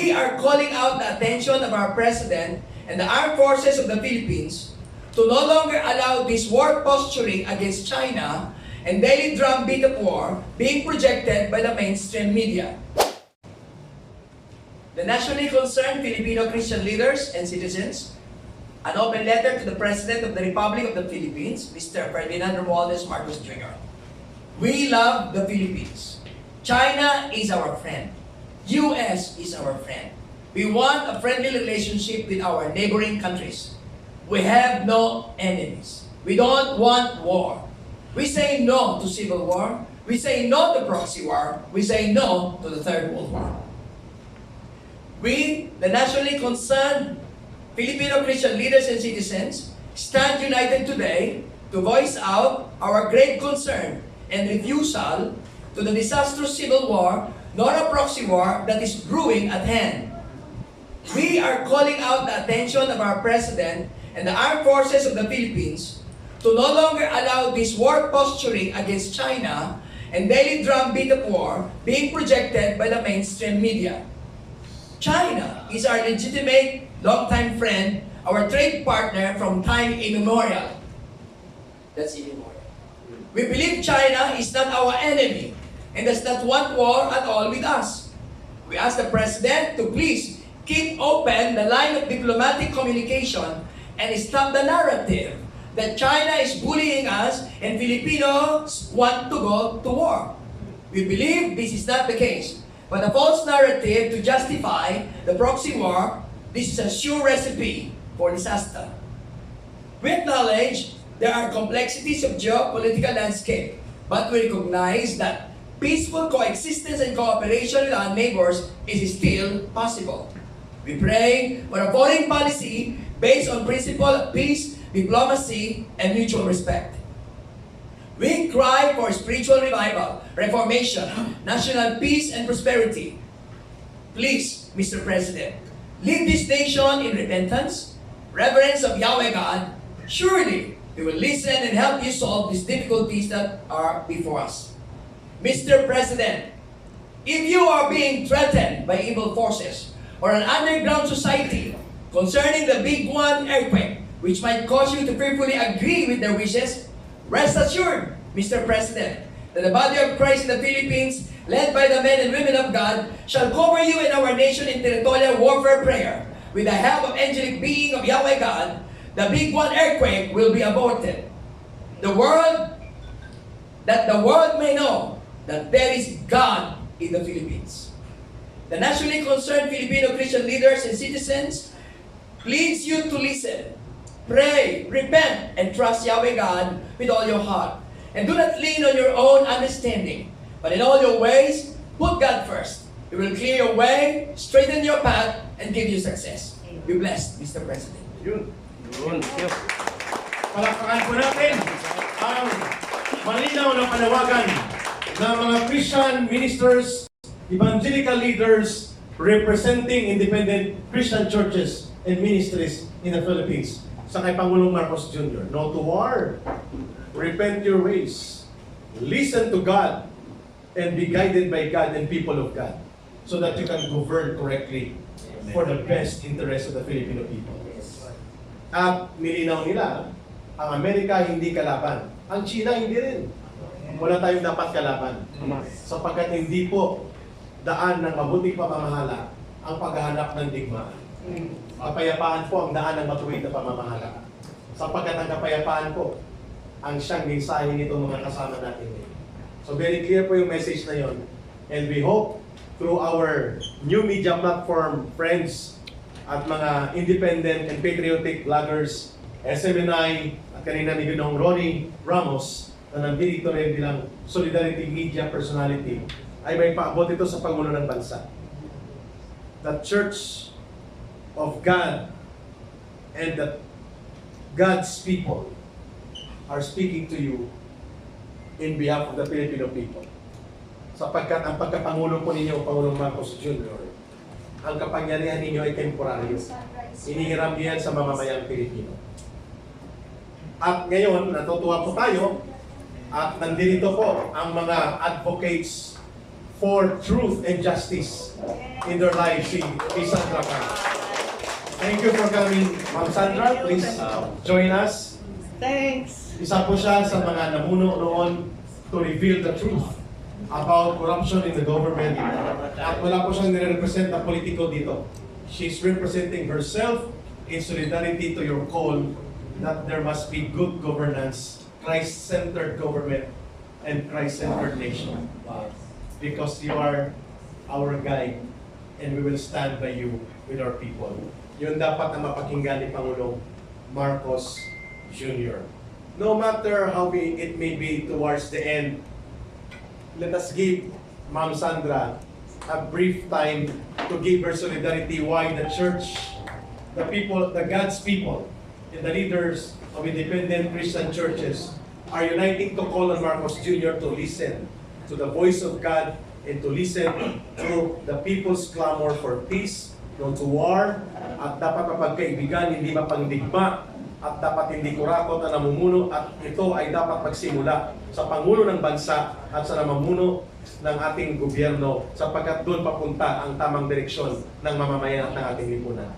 We are calling out the attention of our President and the armed forces of the Philippines to no longer allow this war posturing against China and daily drumbeat of war being projected by the mainstream media. The nationally concerned Filipino Christian leaders and citizens, an open letter to the President of the Republic of the Philippines, Mr. Ferdinand Romualdez Marcos Jr. We love the Philippines. China is our friend. US is our friend. We want a friendly relationship with our neighboring countries. We have no enemies. We don't want war. We say no to civil war. We say no to proxy war. We say no to the Third World War. We, the nationally concerned Filipino Christian leaders and citizens, stand united today to voice out our grave concern and refusal to the disastrous civil war nor a proxy war that is brewing at hand. We are calling out the attention of our President and the armed forces of the Philippines to no longer allow this war posturing against China and daily drumbeat of war being projected by the mainstream media. China is our legitimate, longtime friend, our trade partner from time immemorial. That's immemorial. We believe China is not our enemy and does not want war at all with us. We ask the President to please keep open the line of diplomatic communication and stop the narrative that China is bullying us and Filipinos want to go to war. We believe this is not the case, but a false narrative to justify the proxy war. This is a sure recipe for disaster. We acknowledge there are complexities of geopolitical landscape, but we recognize that peaceful coexistence and cooperation with our neighbors is still possible. We pray for a foreign policy based on principle of peace, diplomacy, and mutual respect. We cry for spiritual revival, reformation, national peace, and prosperity. Please, Mr. President, lead this nation in repentance, reverence of Yahweh God. Surely, we will listen and help you solve these difficulties that are before us. Mr. President, if you are being threatened by evil forces or an underground society concerning the Big One earthquake, which might cause you to fearfully agree with their wishes, rest assured, Mr. President, that the body of Christ in the Philippines, led by the men and women of God, shall cover you and our nation in territorial warfare prayer. With the help of angelic being of Yahweh God, the Big One earthquake will be aborted. The world may know that there is God in the Philippines. The nationally concerned Filipino Christian leaders and citizens pleads you to listen, pray, repent, and trust Yahweh God with all your heart. And do not lean on your own understanding, but in all your ways, put God first. He will clear your way, straighten your path, and give you success. Be blessed, Mr. President. Yun. Palakpakan po natin ang malinaw na panawagan ng mga Christian ministers, evangelical leaders representing independent Christian churches and ministries in the Philippines sa kay Pangulong Marcos Jr. No to war. Repent your ways. Listen to God and be guided by God and people of God so that you can govern correctly for the best interest of the Filipino people. At nilinaw nila, ang Amerika hindi kalaban. Ang China hindi rin. Wala tayong dapat kalaban. Sapagkat hindi po daan ng mabuting pamamahala ang paghahanap ng digmaan. Kapayapaan po ang daan ng matuwid na pamamahala. Sapagkat ang kapayapaan po ang siyang mensahe nitong mga kasama natin. So very clear po yung message na yon. And we hope through our new media platform friends at mga independent and patriotic vloggers, SMNI, at kanina ni Ginong Ronnie Ramos, na nandito rin bilang Solidarity Media Personality, ay may paabot ito sa Pangulo ng Bansa. The Church of God and the God's people are speaking to you in behalf of the Filipino people. Sapagkat ang pagkapangulo po ninyo, Pangulong Marcos Jr., ang kapangyarihan ninyo ay temporaryo. Inihiram yan sa mamamayang Pilipino. At ngayon, natutuwa po tayo at nandito po ang mga advocates for truth and justice in their lives, si Sandra Kang. Thank you for coming, Ma'am Sandra. Please join us. Thanks. Isa po siya sa mga namuno noon to reveal the truth about corruption in the government. At wala po siyang nire-represent na politiko dito. She's representing herself in solidarity to your call that there must be good governance, Christ-centered government, and Christ-centered nation. Because you are our guide and we will stand by you with our people. Yun dapat na mapakinggan ni Pangulong Marcos Jr. No matter how it may be towards the end, let us give Ma'am Sandra a brief time to give her solidarity why the church, the people, the God's people, and the leaders of independent Christian churches are uniting to call on Marcos Jr. to listen to the voice of God and to listen to the people's clamor for peace, no to war, at dapat mapagkaibigan, hindi mapangdigma, at dapat hindi kurakot na namumuno, at ito ay dapat magsimula sa Pangulo ng Bansa at sa namumuno ng ating gobyerno sapagkat doon papunta ang tamang direksyon ng mamamayan at ng ating lipunan.